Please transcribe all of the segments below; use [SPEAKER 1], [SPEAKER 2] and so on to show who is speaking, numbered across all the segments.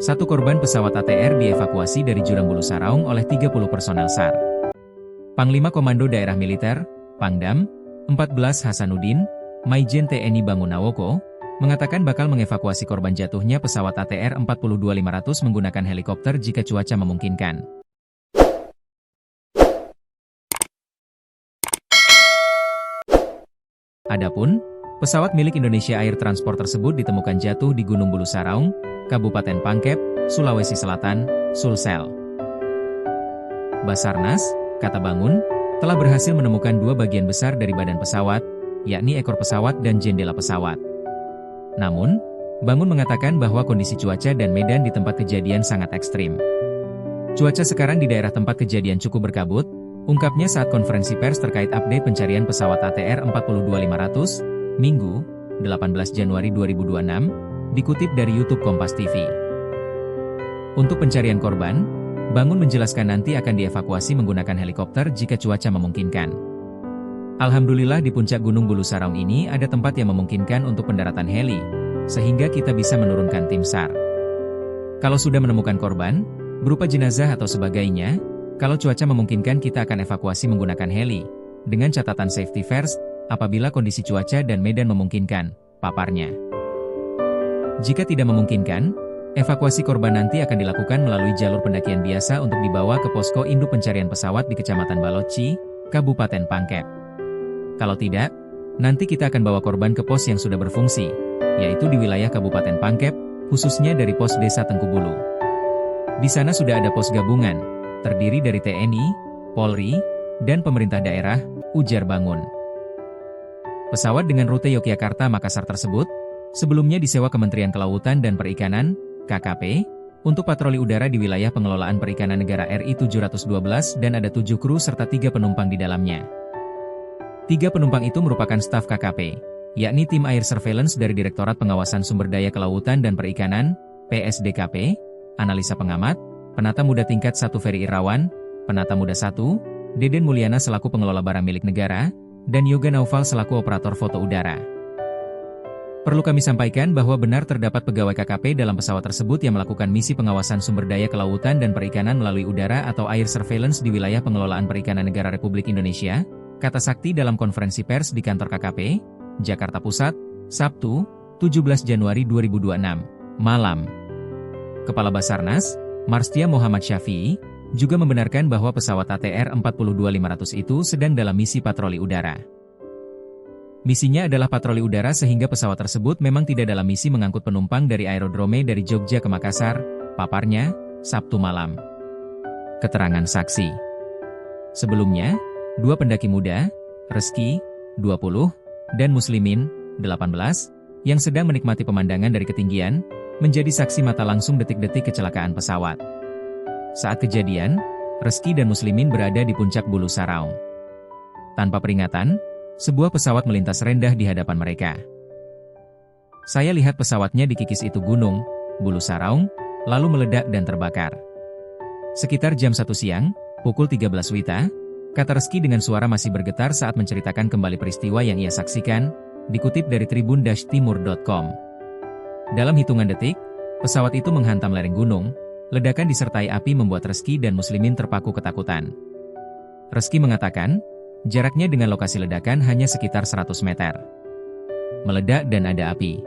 [SPEAKER 1] Satu korban pesawat ATR dievakuasi dari Jurang Bulu Saraung oleh 30 personel SAR. Panglima Komando Daerah Militer, Pangdam, 14 Hasanuddin, Maijen TNI Bangunawoko, mengatakan bakal mengevakuasi korban jatuhnya pesawat ATR 42500 menggunakan helikopter jika cuaca memungkinkan. Adapun, pesawat milik Indonesia Air Transport tersebut ditemukan jatuh di Gunung Bulu Saraung, Kabupaten Pangkep, Sulawesi Selatan, Sulsel. Basarnas, kata Bangun, telah berhasil menemukan dua bagian besar dari badan pesawat, yakni ekor pesawat dan jendela pesawat. Namun, Bangun mengatakan bahwa kondisi cuaca dan medan di tempat kejadian sangat ekstrim. Cuaca sekarang di daerah tempat kejadian cukup berkabut, ungkapnya saat konferensi pers terkait update pencarian pesawat ATR 42500, Minggu, 18 Januari 2026, dikutip dari YouTube Kompas TV. Untuk pencarian korban, Bangun menjelaskan nanti akan dievakuasi menggunakan helikopter jika cuaca memungkinkan. Alhamdulillah di puncak Gunung Bulu Saraung ini ada tempat yang memungkinkan untuk pendaratan heli, sehingga kita bisa menurunkan tim SAR. Kalau sudah menemukan korban, berupa jenazah atau sebagainya, kalau cuaca memungkinkan kita akan evakuasi menggunakan heli, dengan catatan safety first, apabila kondisi cuaca dan medan memungkinkan, paparnya. Jika tidak memungkinkan, evakuasi korban nanti akan dilakukan melalui jalur pendakian biasa untuk dibawa ke posko induk pencarian pesawat di Kecamatan Baloci, Kabupaten Pangkep. Kalau tidak, nanti kita akan bawa korban ke pos yang sudah berfungsi, yaitu di wilayah Kabupaten Pangkep, khususnya dari pos Desa Tengkubulu. Di sana sudah ada pos gabungan, terdiri dari TNI, Polri, dan pemerintah daerah, ujar Bangun. Pesawat dengan rute Yogyakarta-Makassar tersebut, sebelumnya disewa Kementerian Kelautan dan Perikanan, KKP, untuk patroli udara di wilayah pengelolaan perikanan negara RI 712 dan ada 7 kru serta 3 penumpang di dalamnya. 3 penumpang itu merupakan staf KKP, yakni tim Air Surveillance dari Direktorat Pengawasan Sumber Daya Kelautan dan Perikanan, PSDKP, analisa pengamat, penata muda tingkat 1 Ferry Irawan, penata muda 1, Deden Mulyana selaku pengelola barang milik negara, dan Yoga Naufal selaku operator foto udara. Perlu kami sampaikan bahwa benar terdapat pegawai KKP dalam pesawat tersebut yang melakukan misi pengawasan sumber daya kelautan dan perikanan melalui udara atau air surveillance di wilayah pengelolaan perikanan negara Republik Indonesia, kata Sakti dalam konferensi pers di kantor KKP, Jakarta Pusat, Sabtu, 17 Januari 2026, malam. Kepala Basarnas, Marstia Muhammad Syafi'i, juga membenarkan bahwa pesawat ATR 42500 itu sedang dalam misi patroli udara. Misinya adalah patroli udara sehingga pesawat tersebut memang tidak dalam misi mengangkut penumpang dari aerodrome dari Jogja ke Makassar, paparnya, Sabtu malam. Keterangan saksi. Sebelumnya, 2 pendaki muda, Reski, 20, dan Muslimin, 18, yang sedang menikmati pemandangan dari ketinggian, menjadi saksi mata langsung detik-detik kecelakaan pesawat. Saat kejadian, Reski dan Muslimin berada di puncak Bulu Saraung. Tanpa peringatan, sebuah pesawat melintas rendah di hadapan mereka. Saya lihat pesawatnya dikikis itu gunung, Bulu Saraung, lalu meledak dan terbakar. Sekitar jam 1 siang, pukul 13 WITA, kata Reski dengan suara masih bergetar saat menceritakan kembali peristiwa yang ia saksikan, dikutip dari tribun-timur.com. Dalam hitungan detik, pesawat itu menghantam lereng gunung, ledakan disertai api membuat Reski dan Muslimin terpaku ketakutan. Reski mengatakan, jaraknya dengan lokasi ledakan hanya sekitar 100 meter. Meledak dan ada api.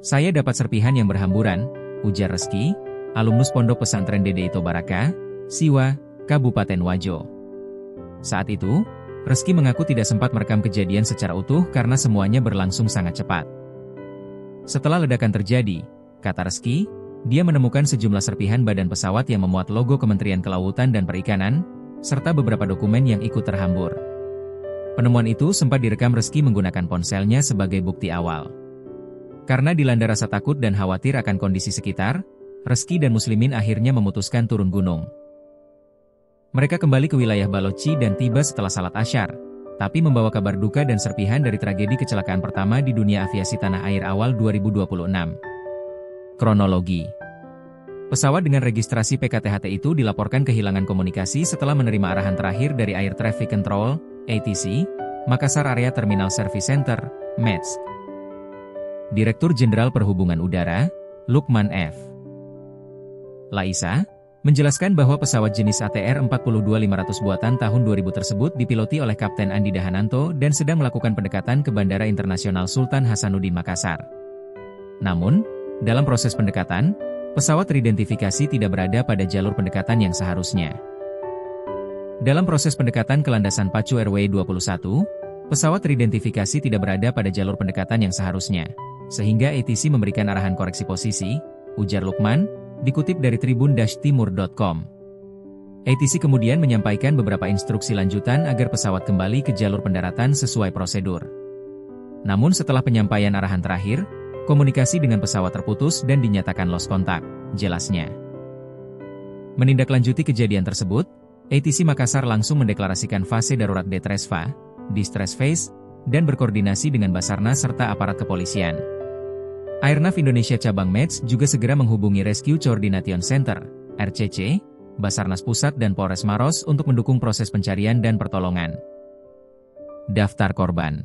[SPEAKER 1] Saya dapat serpihan yang berhamburan, ujar Reski, alumnus Pondok Pesantren Dede Ito Baraka, Siwa, Kabupaten Wajo. Saat itu, Reski mengaku tidak sempat merekam kejadian secara utuh karena semuanya berlangsung sangat cepat. Setelah ledakan terjadi, kata Reski, dia menemukan sejumlah serpihan badan pesawat yang memuat logo Kementerian Kelautan dan Perikanan, serta beberapa dokumen yang ikut terhambur. Penemuan itu sempat direkam Reski menggunakan ponselnya sebagai bukti awal. Karena dilanda rasa takut dan khawatir akan kondisi sekitar, Reski dan Muslimin akhirnya memutuskan turun gunung. Mereka kembali ke wilayah Baloci dan tiba setelah salat Asyar, tapi membawa kabar duka dan serpihan dari tragedi kecelakaan pertama di dunia aviasi tanah air awal 2026. Kronologi. Pesawat dengan registrasi PKTHT itu dilaporkan kehilangan komunikasi setelah menerima arahan terakhir dari Air Traffic Control, ATC, Makassar Area Terminal Service Center, METS. Direktur Jenderal Perhubungan Udara, Lukman F. Laisa, menjelaskan bahwa pesawat jenis ATR 42500 buatan tahun 2000 tersebut dipiloti oleh Kapten Andi Dahananto dan sedang melakukan pendekatan ke Bandara Internasional Sultan Hasanuddin Makassar. Namun, dalam proses pendekatan, pesawat teridentifikasi tidak berada pada jalur pendekatan yang seharusnya. Dalam proses pendekatan ke landasan pacu RW21, pesawat teridentifikasi tidak berada pada jalur pendekatan yang seharusnya, sehingga ATC memberikan arahan koreksi posisi, ujar Lukman, dikutip dari tribun-timur.com. ATC kemudian menyampaikan beberapa instruksi lanjutan agar pesawat kembali ke jalur pendaratan sesuai prosedur. Namun setelah penyampaian arahan terakhir, komunikasi dengan pesawat terputus dan dinyatakan lost kontak, jelasnya. Menindaklanjuti kejadian tersebut, ATC Makassar langsung mendeklarasikan fase darurat Detresfa, Distress Phase, dan berkoordinasi dengan Basarnas serta aparat kepolisian. Airnav Indonesia Cabang MEDS juga segera menghubungi Rescue Coordination Center, RCC, Basarnas Pusat dan Polres Maros untuk mendukung proses pencarian dan pertolongan. Daftar korban.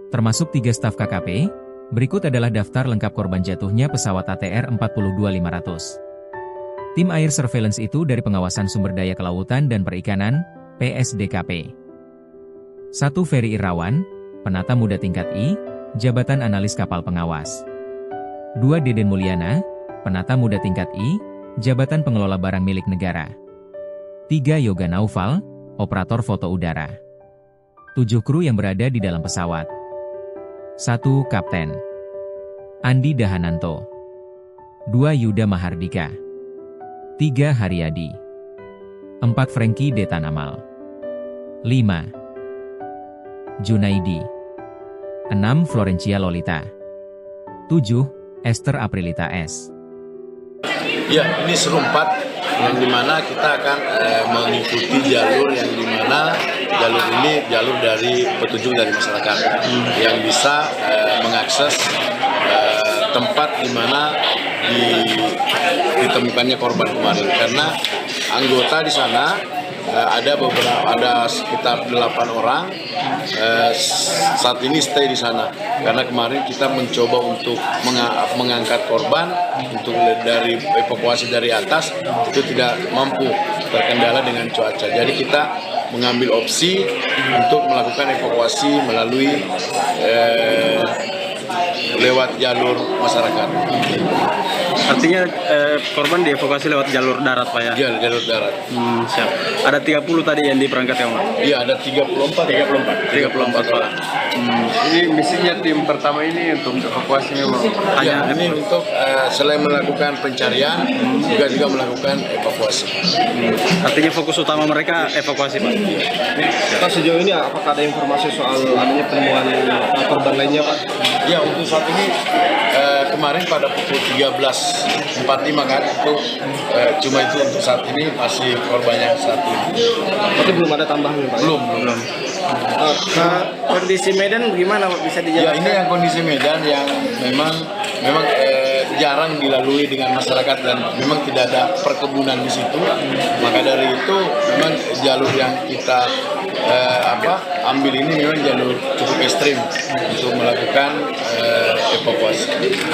[SPEAKER 1] Termasuk 3 staf KKP, berikut adalah daftar lengkap korban jatuhnya pesawat ATR 42500. Tim Air Surveillance itu dari Pengawasan Sumber Daya Kelautan dan Perikanan, PSDKP. 1. Ferry Irawan, Penata Muda Tingkat I, Jabatan Analis Kapal Pengawas. 2. Deden Mulyana, Penata Muda Tingkat I, Jabatan Pengelola Barang Milik Negara. 3. Yoga Naufal, Operator Foto Udara. 7 kru yang berada di dalam pesawat. 1. Kapten Andi Dahananto. 2. Yuda Mahardika. 3. Haryadi. 4. Franky Detanamal. 5. Junaidi. 6. Florencia Lolita. 7. Esther Aprilita S.
[SPEAKER 2] Ya, ini serumpat yang dimana kita akan mengikuti jalur yang dimana jalur ini jalur dari petunjuk dari masyarakat yang bisa mengakses tempat di mana ditemukannya korban kemarin, karena anggota di sana ada sekitar 8 orang saat ini stay di sana, karena kemarin kita mencoba untuk mengangkat korban untuk dari evakuasi dari atas itu tidak mampu, terkendala dengan cuaca. Jadi kita mengambil opsi untuk melakukan evakuasi melalui lewat jalur masyarakat.
[SPEAKER 3] Artinya korban dievakuasi lewat jalur darat, Pak ya?
[SPEAKER 2] Iya, jalur darat.
[SPEAKER 3] Siap. Ada 30 tadi yang diperangkat ya, Pak?
[SPEAKER 2] Iya, ada 34 orang.
[SPEAKER 4] Ini misinya tim pertama ini untuk evakuasi memang.
[SPEAKER 2] Ya, ini untuk selain melakukan pencarian, juga melakukan evakuasi.
[SPEAKER 3] Artinya fokus utama mereka evakuasi, Pak?
[SPEAKER 4] Pak, sejauh ini apakah ada informasi soal adanya penemuan korban lainnya, Pak?
[SPEAKER 2] Ya, untuk saat ini kemarin pada pukul 13.45 kan itu cuma itu untuk saat ini masih korbannya 1.
[SPEAKER 4] Berarti belum ada tambahan, Pak?
[SPEAKER 2] Belum.
[SPEAKER 4] Kondisi Medan bagaimana, Pak? Bisa dijelaskan?
[SPEAKER 2] Ya, ini yang kondisi Medan yang memang jarang dilalui dengan masyarakat dan memang tidak ada perkebunan di situ. Maka dari itu memang jalur yang kita ambil ini memang jalur cukup ekstrim untuk melakukan evakuasi.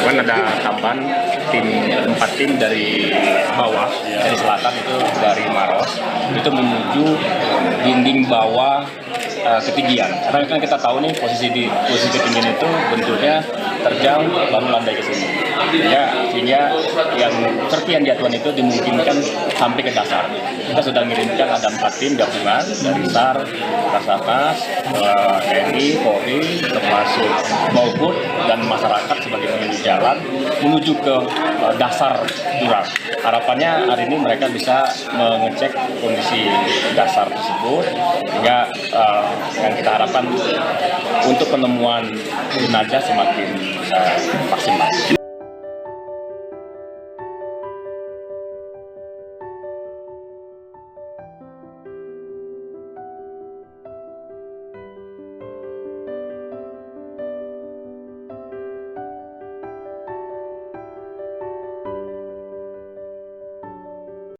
[SPEAKER 5] Kan ada tambahan 4 tim dari bawah, dari selatan itu dari Maros, itu menuju dinding bawah ketinggian. Karena kan kita tahu nih posisi ketinggian itu bentuknya terjal baru landai ke sini. Sehingga yang seperti yang diaturkan itu dimungkinkan sampai ke dasar. Kita sudah mengirimkan ada 4 tim gabungan dari SAR, Basarnas, TNI, Polri, termasuk maupun dan masyarakat sebagai pengunjung jalan menuju ke dasar jurang. Harapannya hari ini mereka bisa mengecek kondisi dasar tersebut, sehingga yang kita harapkan untuk penemuan jenazah semakin maksimal.